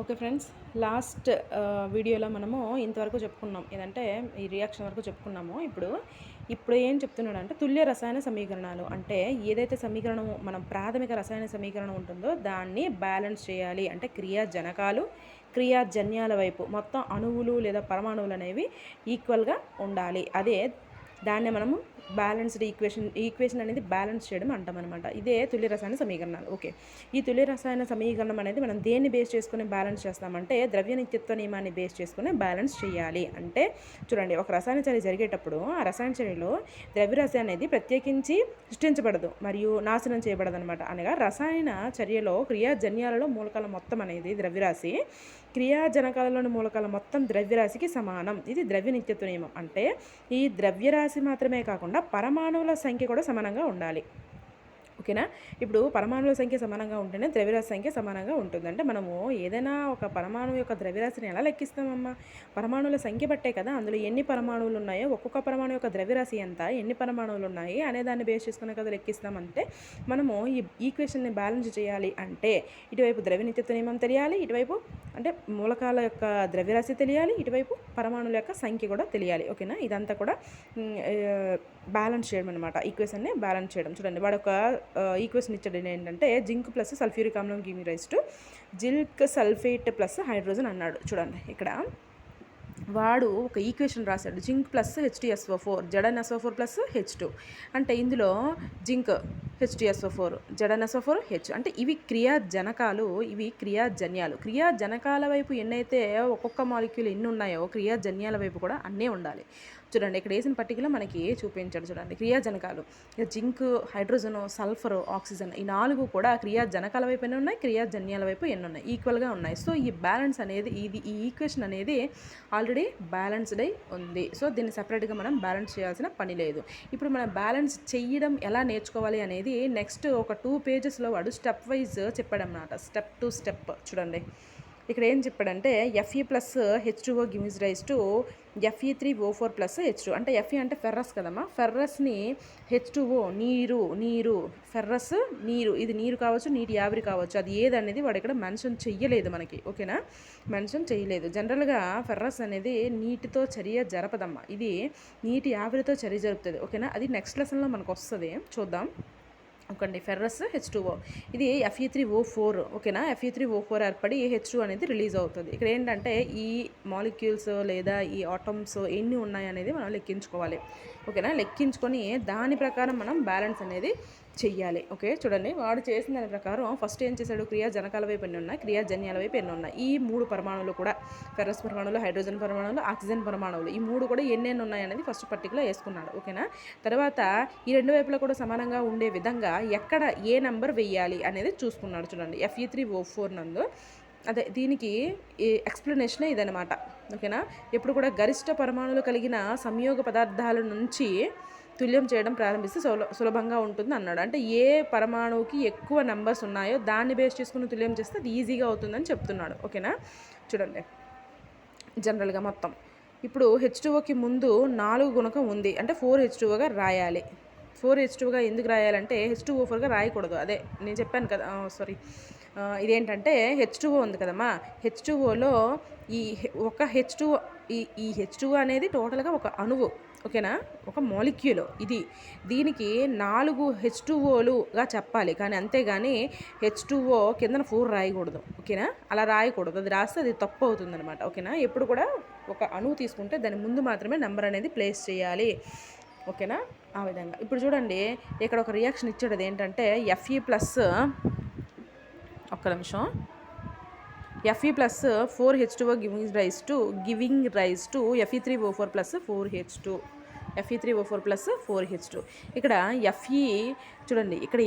Okay friends, last వీడియోలో మనము ఇంతవరకు చెప్పుకున్నాం. ఏదంటే ఈ రియాక్షన్ వరకు చెప్పుకున్నాము. ఇప్పుడు ఏం చెప్తున్నాడంటే తుల్య రసాయన సమీకరణాలు అంటే ఏదైతే సమీకరణం మనం ప్రాథమిక రసాయన సమీకరణం ఉంటుందో దాన్ని బ్యాలెన్స్ చేయాలి. అంటే క్రియాజనకాలు క్రియాజన్యాల వైపు మొత్తం అణువులు లేదా పరమాణువులు అనేవి ఈక్వల్గా ఉండాలి. దాన్నే మనము బ్యాలెన్స్డ్ ఈక్వేషన్ అనేది బ్యాలెన్స్ చేయడం అంటామన్నమాట. ఇదే తుల్య రసాయన సమీకరణాలు. ఓకే, ఈ తుల్య రసాయన సమీకరణం అనేది మనం దేన్ని బేస్ చేసుకుని బ్యాలెన్స్ చేస్తామంటే ద్రవ్య నిత్యత్వ నియమాన్ని బేస్ చేసుకుని బ్యాలెన్స్ చేయాలి. అంటే చూడండి, ఒక రసాయన చర్య జరిగేటప్పుడు ఆ రసాయన చర్యలో ద్రవ్యరాశి అనేది ప్రత్యేకించి సృష్టించబడదు మరియు నాశనం చేయబడదు అనమాట. అనగా రసాయన చర్యలో క్రియాజన్యాలలో మూలకాల మొత్తం అనేది ద్రవ్యరాశి, క్రియాజనకాలలోని మూలకాల మొత్తం ద్రవ్యరాశికి సమానం. ఇది ద్రవ్య నిత్యత్వ నియమం. అంటే ఈ ద్రవ్యరాశి మాత్రమే కాకుండా పరమాణువుల సంఖ్య కూడా సమానంగా ఉండాలి. ఓకేనా? ఇప్పుడు పరమాణువుల సంఖ్య సమానంగా ఉంటేనే ద్రవ్యరాశి సంఖ్య సమానంగా ఉంటుంది. అంటే మనము ఏదైనా ఒక పరమాణువు యొక్క ద్రవ్యరాశిని ఎలా లెక్కిస్తామమ్మా? పరమాణువుల సంఖ్య బట్టే కదా. అందులో ఎన్ని పరమాణువులు ఉన్నాయో, ఒక్కొక్క పరమాణువు యొక్క ద్రవ్యరాశి ఎంత, ఎన్ని పరమాణువులు ఉన్నాయి అనే దాన్ని బేస్ చేసుకునే కదా లెక్కిస్తామంటే మనము ఈ ఈక్వేషన్ని బ్యాలెన్స్ చేయాలి అంటే ఇటువైపు ద్రవ్య నిత్యత్వ నియమం తెలియాలి, ఇటువైపు అంటే మూలకాల యొక్క ద్రవ్యరాశి తెలియాలి, ఇటువైపు పరమాణువుల యొక్క సంఖ్య కూడా తెలియాలి. ఓకేనా? ఇదంతా కూడా బ్యాలెన్స్ చేయడం అనమాట. ఈక్వేషన్ని బ్యాలెన్స్ చేయడం. చూడండి, వాడు ఒక ఈక్వేషన్ ఇచ్చాడు. ఏంటంటే జింక్ ప్లస్ సల్ఫ్యూరిక్ ఆమ్లం give me rise to zinc sulphate plus hydrogen అన్నాడు. చూడండి, ఇక్కడ వాడు ఒక ఈక్వేషన్ రాశాడు. Zinc plus H2SO4 ZnSO4 plus H2 అంటే ఇందులో జింక్ H2SO4 ZnSO4 H అంటే ఇవి క్రియాజనకాలు, ఇవి క్రియాజన్యాలు. క్రియాజనకాల వైపు ఎన్నైతే ఒక్కొక్క మాలిక్యూల్ ఎన్ని ఉన్నాయో క్రియాజన్యాల వైపు కూడా అన్నీ ఉండాలి. చూడండి, ఇక్కడ వేసిన పట్టికలో మనకి చూపించాడు. చూడండి, క్రియాజనకాలు జింక్, హైడ్రోజన్, సల్ఫర్, ఆక్సిజన్ ఈ 4 కూడా క్రియాజనకాల వైపు ఎన్ని ఉన్నాయి, క్రియాజన్యాల వైపు ఎన్ని ఉన్నాయి, ఈక్వల్గా ఉన్నాయి. సో ఈ బ్యాలెన్స్ అనేది ఈ ఈక్వేషన్ అనేది ఆల్రెడీ బ్యాలెన్స్డ్ అయి ఉంది. సో దీన్ని సపరేట్గా మనం బ్యాలెన్స్ చేయాల్సిన పని లేదు. ఇప్పుడు మనం బ్యాలెన్స్ చేయడం ఎలా నేర్చుకోవాలి అనేది నెక్స్ట్ ఒక 2 పేజెస్లో వాడు స్టెప్ వైజ్ చెప్పాడన్నమాట. Step to step. చూడండి, ఇక్కడ ఏం చెప్పాడంటే Fe plus H2O gives rise to Fe3O4 plus H2 అంటే Fe అంటే ఫెర్రస్ కదమ్మా. ఫెర్రస్ని H2O నీరు ఫెర్రస్ నీరు, ఇది నీరు కావచ్చు, నీటి ఆవిరి కావచ్చు, అది ఏదనేది వాడు ఇక్కడ మెన్షన్ చెయ్యలేదు మనకి. ఓకేనా? మెన్షన్ చేయలేదు. జనరల్గా ఫెర్రస్ అనేది నీటితో చర్య జరపదమ్మా, ఇది నీటి ఆవిరితో చర్య జరుపుతుంది. ఓకేనా? అది నెక్స్ట్ లెసన్లో మనకు వస్తుంది, చూద్దాం. ఓకే, ఫెర్రస్ H2O, ఇది Fe3O4. ఓకేనా? Fe3O4 ఏర్పడి H2 అనేది రిలీజ్ అవుతుంది. ఇక్కడ ఏంటంటే ఈ మాలిక్యూల్స్ లేదా ఈ ఆటమ్స్ ఎన్ని ఉన్నాయి అనేది మనం లెక్కించుకోవాలి. ఓకేనా? లెక్కించుకొని దాని ప్రకారం మనం బ్యాలెన్స్ అనేది చెయ్యాలి. ఓకే, చూడండి, వాడు చేసిన దాని ప్రకారం ఫస్ట్ ఏం చేశాడు, క్రియాజనకాల వైపు ఎన్ని ఉన్నాయి, క్రియాజన్యాల వైపు ఎన్ని ఉన్నాయి, ఈ 3 పరమాణువులు కూడా ఫెర్రస్ పరమాణువులు, హైడ్రోజన్ పరమాణువులు, ఆక్సిజన్ పరమాణువులు, ఈ 3 కూడా ఎన్నెన్ని ఉన్నాయి అనేది ఫస్ట్ పర్టికులో వేసుకున్నాడు. ఓకేనా? తర్వాత ఈ 2 వైపులా కూడా సమానంగా ఉండే విధంగా ఎక్కడ ఏ నెంబర్ వెయ్యాలి అనేది చూసుకున్నాడు. చూడండి, Fe3O4 నందు అదే దీనికి ఎక్స్ప్లెనేషనే ఇదనమాట. ఓకేనా? ఎప్పుడు కూడా గరిష్ట పరమాణువులు కలిగిన సంయోగ పదార్థాల నుంచి తుల్యం చేయడం ప్రారంభిస్తే సులభంగా ఉంటుంది అన్నాడు. అంటే ఏ పరమాణువుకి ఎక్కువ నెంబర్స్ ఉన్నాయో దాన్ని బేస్ చేసుకుని తుల్యం చేస్తే అది ఈజీగా అవుతుందని చెప్తున్నాడు. ఓకేనా? చూడండి, జనరల్గా మొత్తం ఇప్పుడు H2Oకి ముందు 4 గుణకం ఉంది అంటే 4H2Oగా రాయాలి. 4H2Oగా ఎందుకు రాయాలంటే H2O4గా రాయకూడదు. అదే నేను చెప్పాను కదా, ఇదేంటంటే H2O ఉంది కదమ్మా, H2Oలో ఈ ఒక H2O, ఈ H2O అనేది టోటల్గా ఒక అణువు. ఓకేనా? ఒక మాలిక్యూల్. దీనికి 4 H2Oలుగా చెప్పాలి, కానీ అంతేగాని H2O కిందన 4 రాయకూడదు. ఓకేనా? అలా రాయకూడదు, అది రాస్తే అది తప్పు అవుతుంది అనమాట. ఓకేనా? ఎప్పుడు కూడా ఒక అణువు తీసుకుంటే దాని ముందు మాత్రమే నెంబర్ అనేది ప్లేస్ చేయాలి. ఓకేనా? ఆ విధంగా. ఇప్పుడు చూడండి, ఇక్కడ ఒక రియాక్షన్ ఇచ్చాడు. అది ఏంటంటే Fe plus Fe plus 4H2O giving rice to Fe3O4 plus 4H2 Fe3O4 plus 4H2. ఇక్కడ Fe చూడండి, ఇక్కడ